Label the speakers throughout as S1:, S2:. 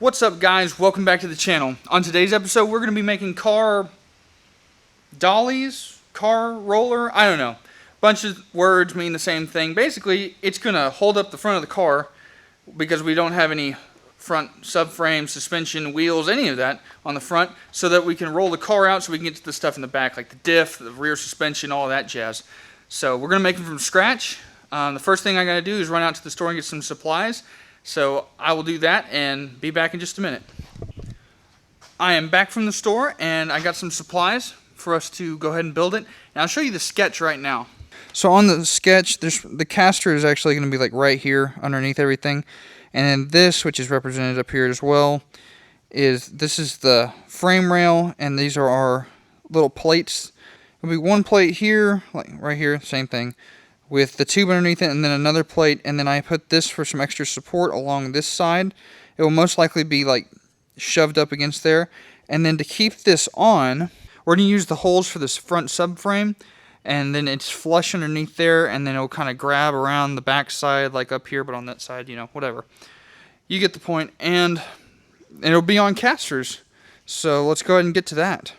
S1: What's up, guys? Welcome back to the channel. On today's episode, we're going to be making car dollies, car roller, I don't know. Bunch of words mean the same thing. Basically, it's going to hold up the front of the car because we don't have any front subframe, suspension, wheels, any of that on the front, so that we can roll the car out so we can get to the stuff in the back, like the diff, the rear suspension, all that jazz. So we're going to make them from scratch. The first thing I got to do is run out to the store and get some supplies. So I will do that and be back in just a minute. I am back from the store and I got some supplies for us to go ahead and build it. And I'll show you the sketch right now. So on the sketch, the caster is actually going to be like right here underneath everything. And then this, which is represented up here as well, this is the frame rail, and these are our little plates. There'll be one plate here, like right here, same thing, with the tube underneath it, and then another plate, and then I put this for some extra support along this side. It will most likely be like shoved up against there. And then to keep this on, we're going to use the holes for this front subframe, and then it's flush underneath there, and then it'll kind of grab around the back side, like up here, but on that side, you know, whatever. You get the point, and it'll be on casters. So let's go ahead and get to that.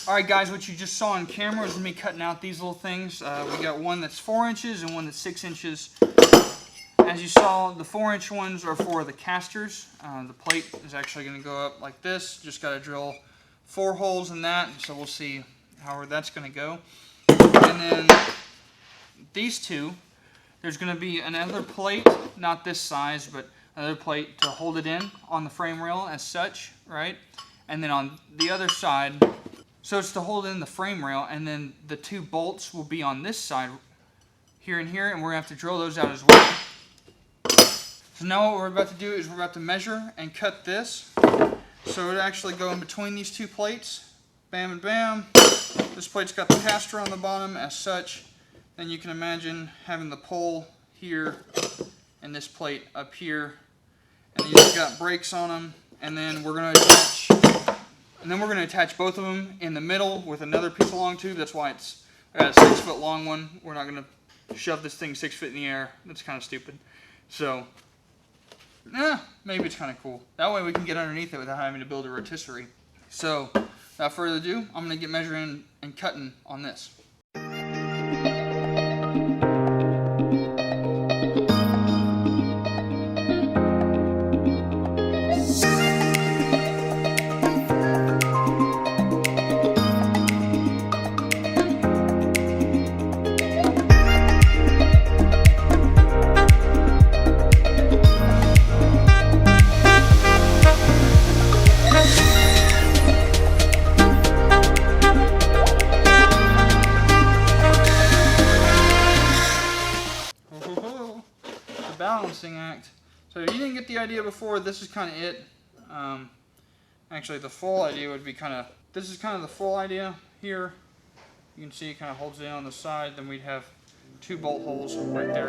S1: Alright guys, what you just saw on camera is me cutting out these little things. We got one that's 4 inches and one that's 6 inches. As you saw, the 4-inch ones are for the casters. The plate is actually going to go up like this. Just got to drill 4 holes in that, so we'll see how that's going to go. And then these two, there's going to be another plate, not this size, but another plate to hold it in on the frame rail as such, right? And then on the other side, so it's to hold in the frame rail, and then the 2 bolts will be on this side, here and here, and we're going to have to drill those out as well. So now what we're about to do is we're about to measure and cut this. So it'll actually go in between these 2 plates. Bam and bam. This plate's got the caster on the bottom as such. Then you can imagine having the pole here and this plate up here. And you've got brakes on them. And then we're going to attach both of them in the middle with another piece of long tube. That's why it's a 6 foot long one. We're not going to shove this thing 6 feet in the air. That's kind of stupid. So, maybe it's kind of cool. That way we can get underneath it without having to build a rotisserie. So, without further ado, I'm going to get measuring and cutting on this. Balancing act. So if you didn't get the idea before, this is kind of it. Actually, the full idea would be this is kind of the full idea here. You can see it kind of holds it in on the side. Then we'd have 2 bolt holes right there.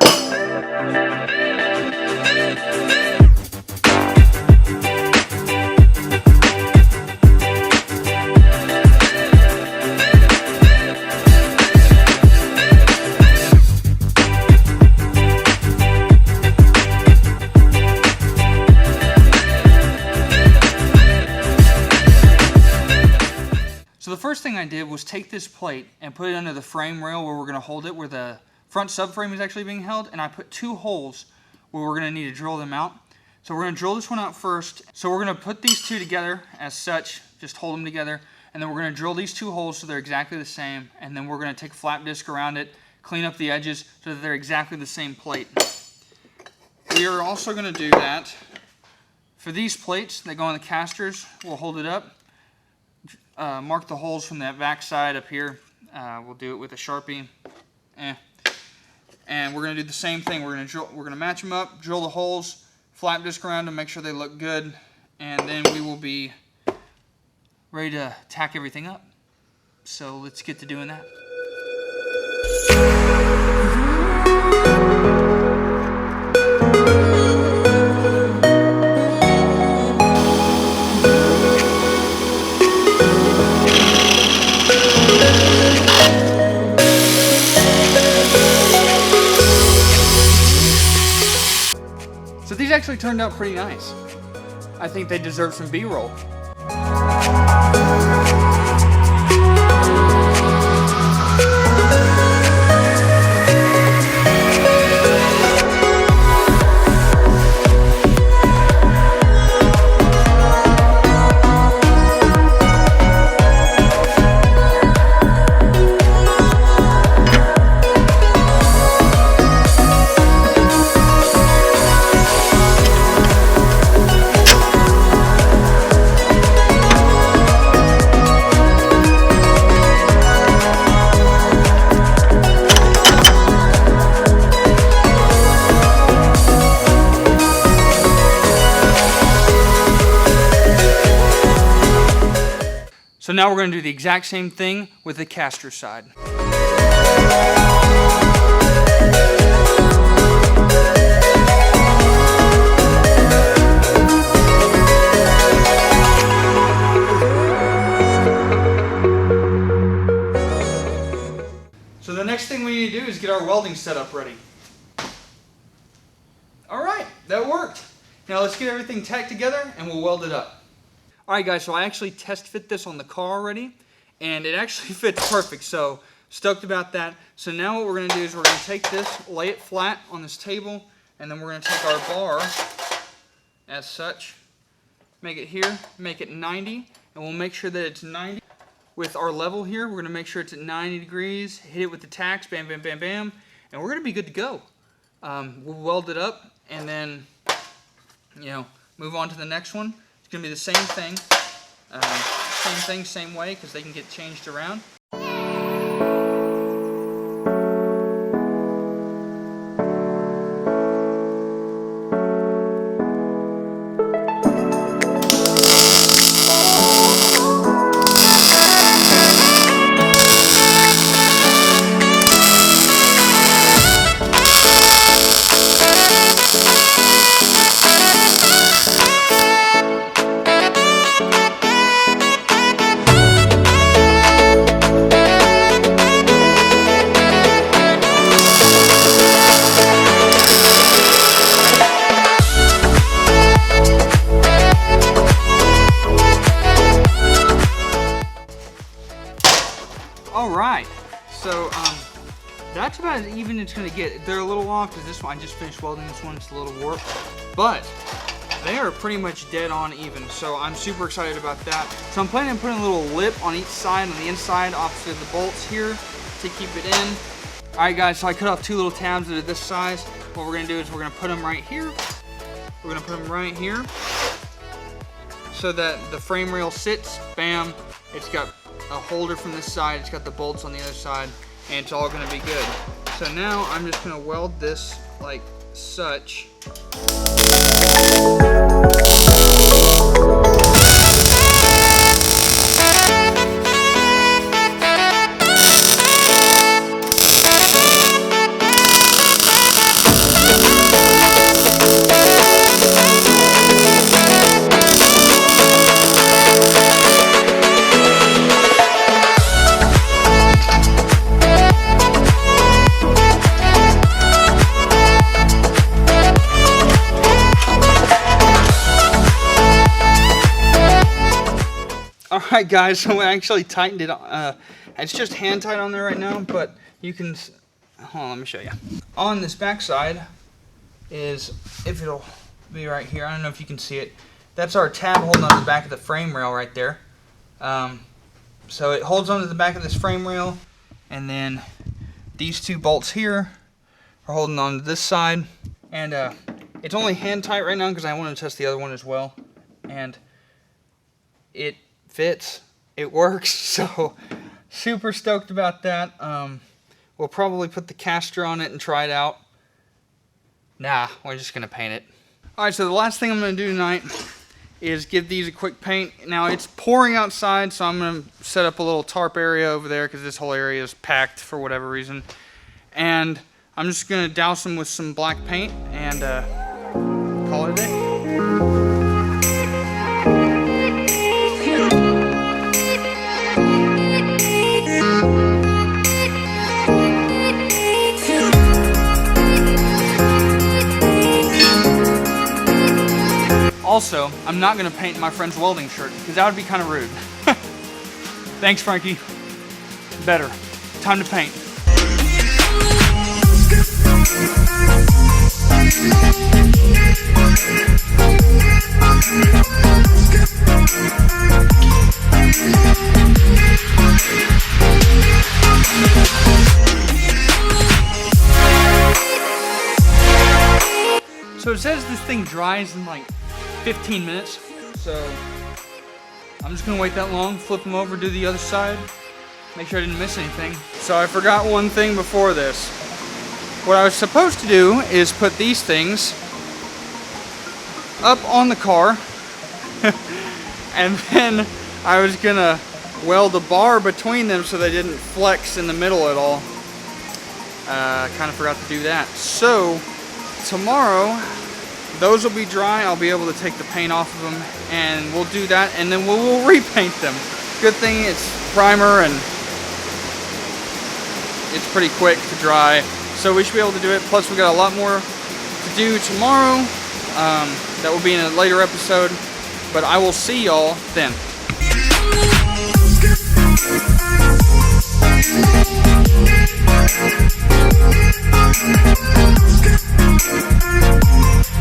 S1: first thing I did was take this plate and put it under the frame rail where we're going to hold it, where the front subframe is actually being held, and I put 2 holes where we're going to need to drill them out. So we're going to drill this one out first. So we're going to put these 2 together as such, just hold them together, and then we're going to drill these 2 holes so they're exactly the same, and then we're going to take a flap disc around it, clean up the edges so that they're exactly the same plate. We are also going to do that for these plates that go on the casters. We'll hold it up, mark the holes from that back side up here. We'll do it with a Sharpie. And we're going to do the same thing. We're going to match them up, drill the holes, flap disc around them, make sure they look good, and then we will be ready to tack everything up. So let's get to doing that. So these actually turned out pretty nice. I think they deserve some B-roll. So now we're going to do the exact same thing with the caster side. So the next thing we need to do is get our welding setup ready. Alright, that worked. Now let's get everything tacked together and we'll weld it up. Alright guys, so I actually test fit this on the car already, and it actually fits perfect, so stoked about that. So now what we're going to do is we're going to take this, lay it flat on this table, and then we're going to take our bar, as such, make it here, make it 90, and we'll make sure that it's 90. With our level here, we're going to make sure it's at 90 degrees, hit it with the tacks, bam, bam, bam, bam, and we're going to be good to go. We'll weld it up, and then, move on to the next one. It's going to be the same thing, same way, because they can get changed around. Alright, so that's about as even it's going to get. They're a little off because this one, I just finished welding this one, it's a little warped, but they are pretty much dead on even, so I'm super excited about that. So I'm planning on putting a little lip on each side, on the inside, opposite of the bolts here to keep it in. Alright guys, so I cut off 2 little tabs that are this size. What we're going to do is we're going to put them right here. We're going to put them right here so that the frame rail sits, bam, it's got a holder from this side, it's got the bolts on the other side, and it's all going to be good. So now I'm just going to weld this like such. Alright guys, so I actually tightened it. It's just hand tight on there right now, but you can, hold on, let me show you. On this back side is, if it'll be right here, I don't know if you can see it, that's our tab holding on the back of the frame rail right there. So it holds onto the back of this frame rail, and then these two bolts here are holding on to this side. And it's only hand tight right now because I want to test the other one as well. And it fits, it works, so super stoked about that. We'll probably put the caster on it and try it out. Nah, we're just gonna paint it. Alright, so the last thing I'm gonna do tonight is give these a quick paint. Now it's pouring outside, so I'm gonna set up a little tarp area over there because this whole area is packed for whatever reason. And I'm just gonna douse them with some black paint and call it a day. Also, I'm not going to paint my friend's welding shirt because that would be kind of rude. Thanks, Frankie. Better. Time to paint. So it says this thing dries in like 15 minutes, so I'm just gonna wait that long, flip them over, do the other side, make sure I didn't miss anything. So I forgot one thing before this. What I was supposed to do is put these things up on the car and then I was gonna weld a bar between them so they didn't flex in the middle at all. Kind of forgot to do that. So tomorrow those will be dry. I'll be able to take the paint off of them, and we'll do that, and then we'll repaint them. Good thing it's primer, and it's pretty quick to dry, so we should be able to do it. Plus, we got a lot more to do tomorrow. That will be in a later episode, but I will see y'all then.